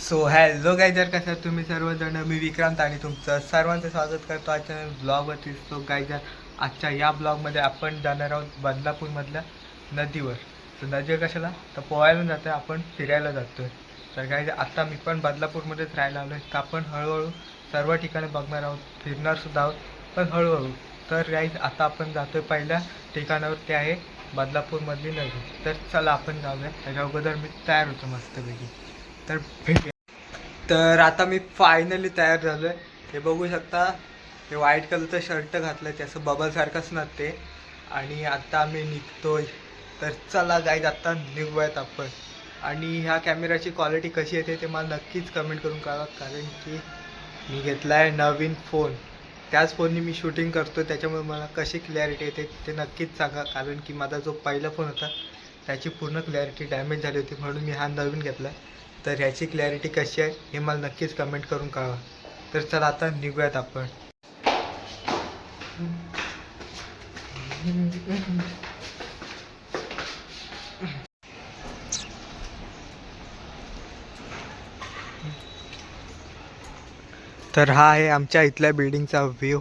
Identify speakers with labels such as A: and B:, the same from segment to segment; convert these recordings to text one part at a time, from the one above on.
A: So hello गाय, जर कसं तुम्ही सर्वजण, मी विक्रांत आणि तुमचं सर्वांचं स्वागत करतो आजच्या ब्लॉगवरती. सो गाय, जर आजच्या या ब्लॉगमध्ये आपण जाणार आहोत बदलापूरमधल्या नदीवर. तर नदीवर कशाला तर पोहायला जातो आहे, आपण फिरायला जातो आहे. तर गाय, आता मी पण बदलापूरमध्येच राहायला आलो आहे. तर आपण हळूहळू सर्व ठिकाणी बघणार आहोत, फिरणारसुद्धा आहोत, पण हळूहळू. तर गाईज, आता आपण जातो आहे पहिल्या ठिकाणावर, ते आहे बदलापूरमधली नदी. तर चला आपण जाऊया. त्याच्या अगोदर मी तयार होतो मस्तपैकी. तर भेटूया. तर आता मी फायनली तयार झालो आहे. हे बघू शकता, हे व्हाईट कलरचं शर्ट घातलं आहे, ते असं बबलसारखंच ना ते. आणि आता आम्ही निघतोय. तर चला गाईज, आता निघूयात आपण. आणि ह्या कॅमेराची क्वालिटी कशी येते ते मला नक्कीच कमेंट करून कळवा, कारण की मी घेतला आहे नवीन फोन. त्याच फोननी मी शूटिंग करतो, त्याच्यामुळे मला कशी क्लॅरिटी येते ते नक्कीच सांगा. कारण की माझा जो पहिला फोन होता त्याची पूर्ण क्लॅरिटी डॅमेज झाली होती, म्हणून मी हा नवीन घेतला. तर ह्याची क्लॅरिटी कशी आहे हे मला नक्कीच कमेंट करून कळवा. तर चला आता निघूयात आपण. तर हा आहे आमच्या इथल्या बिल्डिंगचा व्ह्यू,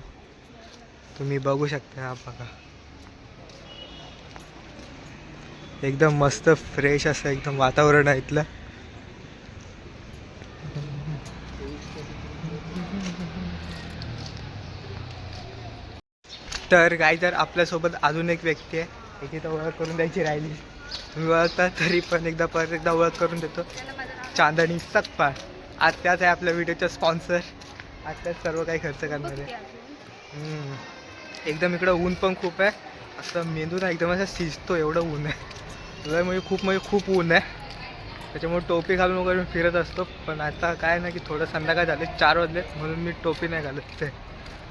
A: तुम्ही बघू शकता. हा बघा, एकदम मस्त फ्रेश असं एकदम वातावरण आहे इथलं. तर गाय, जर आपल्यासोबत अजून एक व्यक्ती आहे, एक इथं ओळख करून द्यायची राहिली. तुम्ही ओळखता तरी पण परत एकदा ओळख करून देतो. चांदणी सकपाळ, आज त्याच आहे आपल्या व्हिडिओचा स्पॉन्सर. आज त्याच सर्व काही खर्च करणार आहे. एकदम इकडं ऊन पण खूप आहे, असं मेंदू ना एकदम असं शिजतो, एवढं ऊन आहे. तुला म्हणजे खूप ऊन आहे, त्याच्यामुळे टोपी घालून वगैरे मी फिरत असतो. पण आता काय ना की थोडं संध्याकाळ झाले, 4 वाजले, म्हणून मी टोपी नाही घालत ते,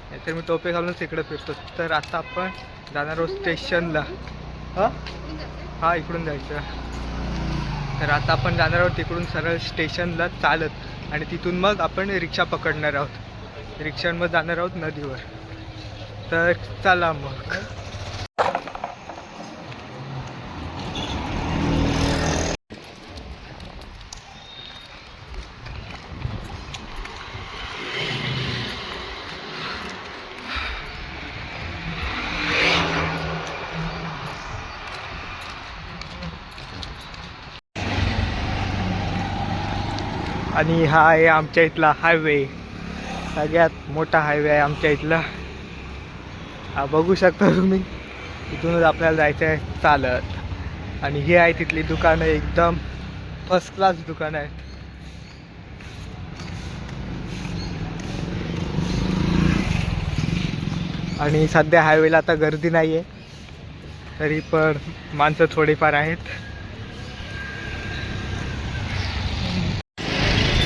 A: नाहीतर मी टोपी घालूनच इकडे फिरतो. तर आता आपण जाणार आहोत स्टेशनला. हा इकडून जायचं. तर आता आपण जाणार आहोत तिकडून सरळ स्टेशनला चालत, आणि तिथून मग आपण रिक्षा पकडणार आहोत. रिक्षांमध्ये जाणार आहोत नदीवर. तर चला मग. आणि हा आहे आमच्या इथला हायवे, सगळ्यात मोठा हायवे आहे आमच्या इथला. हा बघू शकता तुम्ही, इथूनच आपल्याला जायचं आहे चालत. आणि ही आहे तिथली दुकानं, एकदम फर्स्ट क्लास दुकानं आहेत. आणि सध्या हायवेला आता गर्दी नाही आहे, तरी पण माणसं थोडीफार आहेत.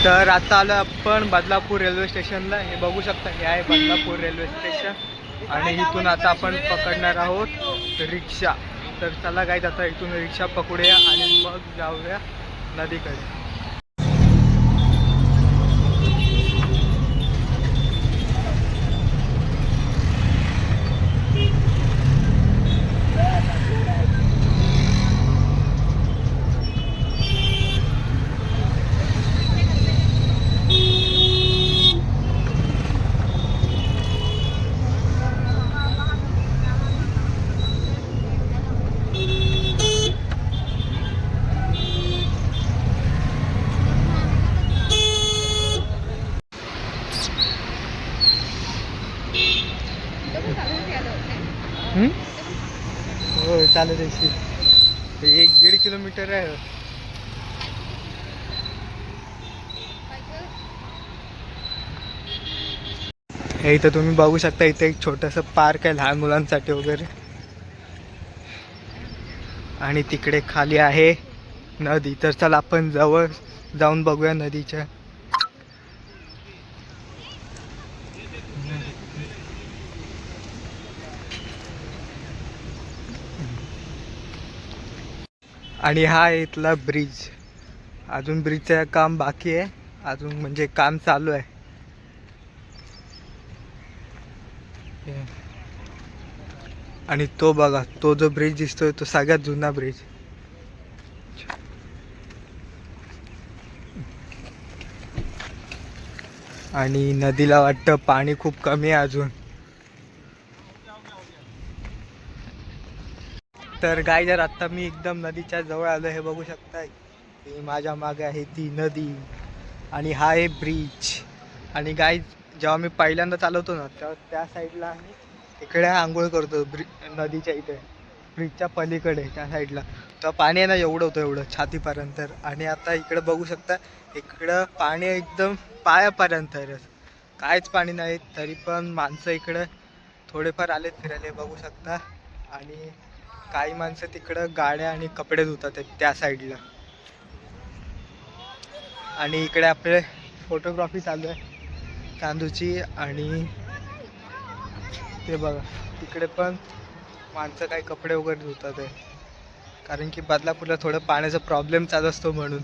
A: तर आता आलं आपण बदलापूर रेल्वे स्टेशनला. हे बघू शकता, हे आहे बदलापूर रेल्वे स्टेशन. आणि इथून आता आपण पकडणार आहोत रिक्षा. तर चला गाईज, आता इथून रिक्षा पकडूया आणि मग जाऊया नदीकडे. हो चालेल. 1-1.5 किलोमीटर आहे. हे इथं तुम्ही बघू शकता, इथे एक छोटंसं पार्क आहे लहान मुलांसाठी वगैरे. आणि तिकडे खाली आहे नदी. तर चला आपण जवळ जाऊन बघूया नदीच्या. आणि हा आहे इथला ब्रिज. अजून ब्रिजचं काम बाकी आहे, अजून म्हणजे काम चालू आहे. आणि तो बघा, तो जो ब्रिज दिसतोय तो सगळ्यात जुना ब्रिज. आणि नदीला वाटतं पाणी खूप कमी आहे अजून. तर गाय जर आत्ता मी एकदम नदीच्या जवळ आलो, हे बघू शकताय. ही माझ्या मागे आहे ती नदी आणि हा आहे ब्रिज. आणि गाय जेव्हा मी पहिल्यांदा चालवतो ना तेव्हा त्या साईडला आम्ही इकडे आंघोळ करतो नदीच्या इथे, ब्रिजच्या पलीकडे त्या साईडला. तर पाणी आहे ना एवढं होतं, एवढं छातीपर्यंत. आणि आता इकडे बघू शकता, इकडं पाणी एकदम पायापर्यंत आहे, काहीच पाणी नाही. तरी पण माणसं इकडं थोडेफार आलेत फिरायला, बघू शकता. आणि काही माणसं तिकडं गाड्या आणि कपडे धुतात त्या साईडला. आणि इकडे आपले फोटोग्राफी चालू आहे चांदूची. आणि ते बघा तिकडे पण माणसं काही कपडे वगैरे धुतात आहे, कारण की बदलापूरला थोडं पाण्याचा प्रॉब्लेम चालू असतो म्हणून.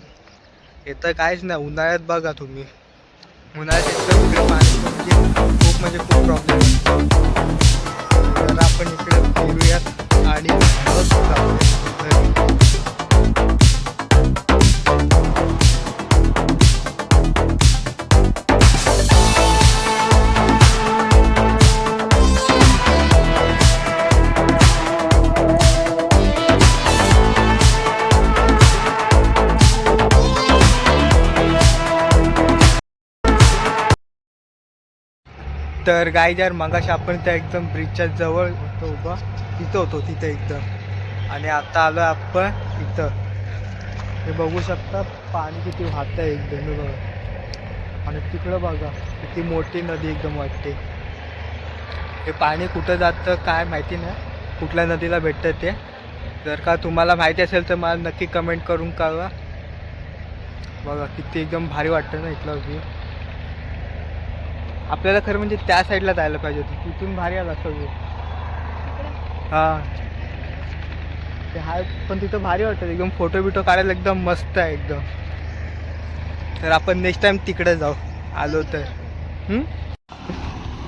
A: इथं काहीच नाही. उन्हाळ्यात बघा तुम्ही, उन्हाळ्यात एकदम इकडे पाणी म्हणजे खूप प्रॉब्लेम असतो. तर आपण इकडे फिरूयात आणि तर गाय जर मगाशी आपण त्या एकदम ब्रिजच्या जवळ होतो उभा, तिथं होतो तिथे एकदम. आणि आता आलो आपण इथं. हे बघू शकता पाणी किती वाहत आहे एकदम बघा. आणि तिकडं बघा किती मोठी नदी एकदम वाटते. हे पाणी कुठं जातं काय माहिती नाही, कुठल्या नदीला भेटतं ते. जर का तुम्हाला माहिती असेल तर मला नक्की कमेंट करून कळवा. बघा किती एकदम भारी वाटतं ना इथलं व्ह्यू. आपल्याला खरं म्हणजे त्या साईडला जायला पाहिजे होतं, तिथून भारी आला असं व्ह्यू. हां ते हाय, पण तिथं भारी वाटतं एकदम, फोटो बिटो काढायला एकदम मस्त आहे एकदम. तर आपण नेक्स्ट टाइम तिकडे जाऊ आलो तर.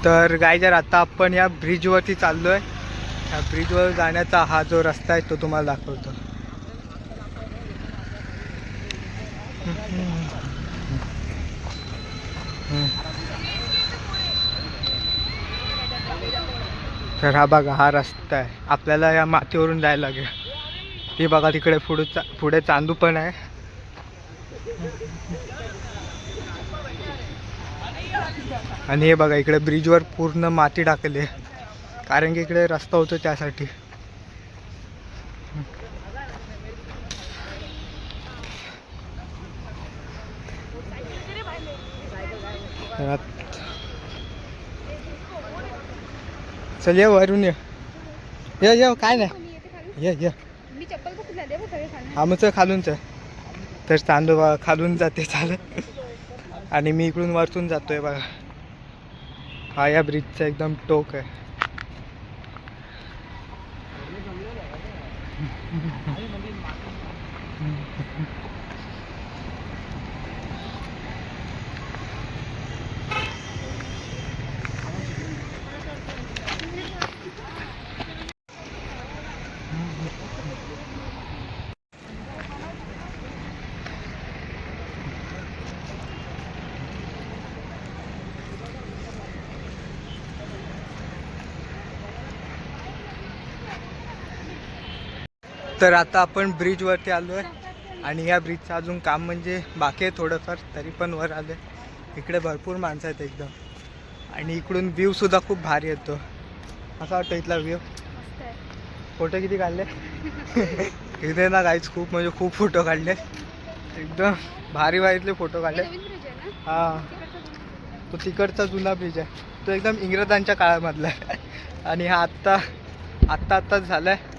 A: तर गाय जर आता आपण या ब्रिजवरती चाललो आहे. ह्या ब्रिजवर जाण्याचा हा जो रस्ता आहे तो तुम्हाला दाखवतो. तर हा बघा हा रस्ता आहे, आपल्याला या मातीवरून जायला लागेल. हे बघा तिकडे पुढे चांदू पण आहे. आणि हे बघा इकडे ब्रिजवर पूर्ण माती टाकली आहे, कारण की इकडे रस्ता होतो त्यासाठी. चल ये वरून ये काय नाही ये हा मग खालूनच आहे. तर चांदू बघा खालून जाते चालत. आणि मी इकडून वरतून जातोय बघा. हा या ब्रिजचा एकदम टोक आहे. तर आता आपण ब्रिजवरती आलो आहे. आणि या ब्रिजचं अजून काम म्हणजे बाकी आहे थोडंफार, तरी पण वर आले. इकडे भरपूर माणसं आहेत एकदम. आणि इकडून व्ह्यूसुद्धा खूप भारी येतो. असा वाटतं इथला व्ह्यू. फोटो किती काढले इथे ना काहीच खूप म्हणजे खूप फोटो काढले एकदम भारी भारीतले फोटो काढले. हां तो तिकडचा जुना ब्रिज आहे, तो एकदम इंग्रजांच्या काळामधला आहे. आणि हा आत्ताच झाला आहे.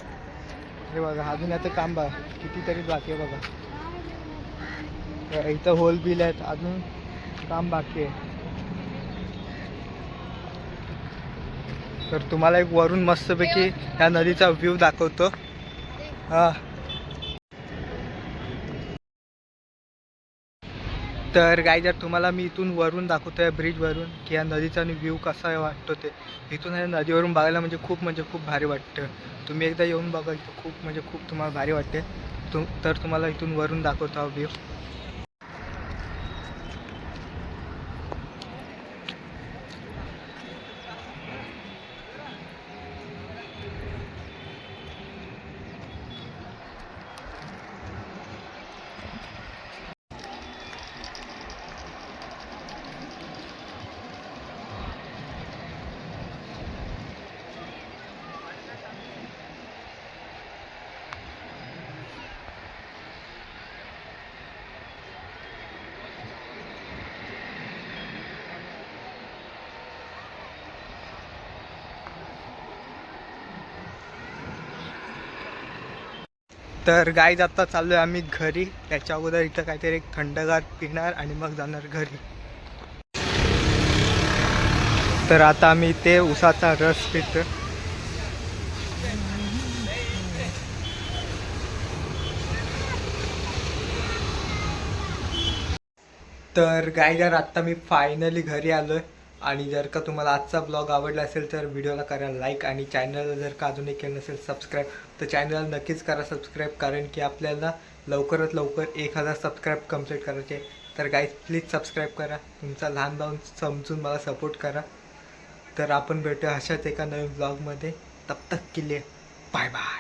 A: हे बघा अजून याचं काम बघा कितीतरी बाकी आहे बघा. इथं होल बिल आहेत, अजून काम बाकी आहे. तर तुम्हाला एक वरून मस्तपैकी ह्या नदीचा व्ह्यू दाखवतो. हां तर गाय जर तुम्हाला मी इथून वरून दाखवतो आहे ब्रिजवरून की या नदीचा व्ह्यू कसा वाटतो ते. इथून ह्या नदीवरून बघायला म्हणजे खूप भारी वाटतं. तुम्ही एकदा येऊन बघा, इथं खूप तुम्हाला भारी वाटते. तर तुम्हाला इथून वरून दाखवतो हा व्ह्यू. तर गाईज आता चाललो आहे आम्ही घरी. त्याच्या अगोदर इथं काहीतरी एक थंडगार पिणार आणि मग जाणार घरी. तर आता आम्ही इथे उसाचा रस पितो. तर गाईजर आत्ता मी फायनली घरी आलो आहे. आणि जर का तुम्हाला आजचा ब्लॉग आवडला असेल तर व्हिडिओला करा लाईक आणि चॅनलला जर का अजूनही केलं नसेल सबस्क्राईब तर चॅनलला नक्कीच करा सबस्क्राईब, कारण की आपल्याला लवकरात लवकर 1000 सबस्क्राईब कंप्लीट करायचे. तर गाईज प्लीज सबस्क्राईब करा, तुमचा लहान भाऊ समजून मला सपोर्ट करा. तर आपण भेटूया अशाच एका नवीन ब्लॉगमध्ये. तब तक के लिए बाय बाय.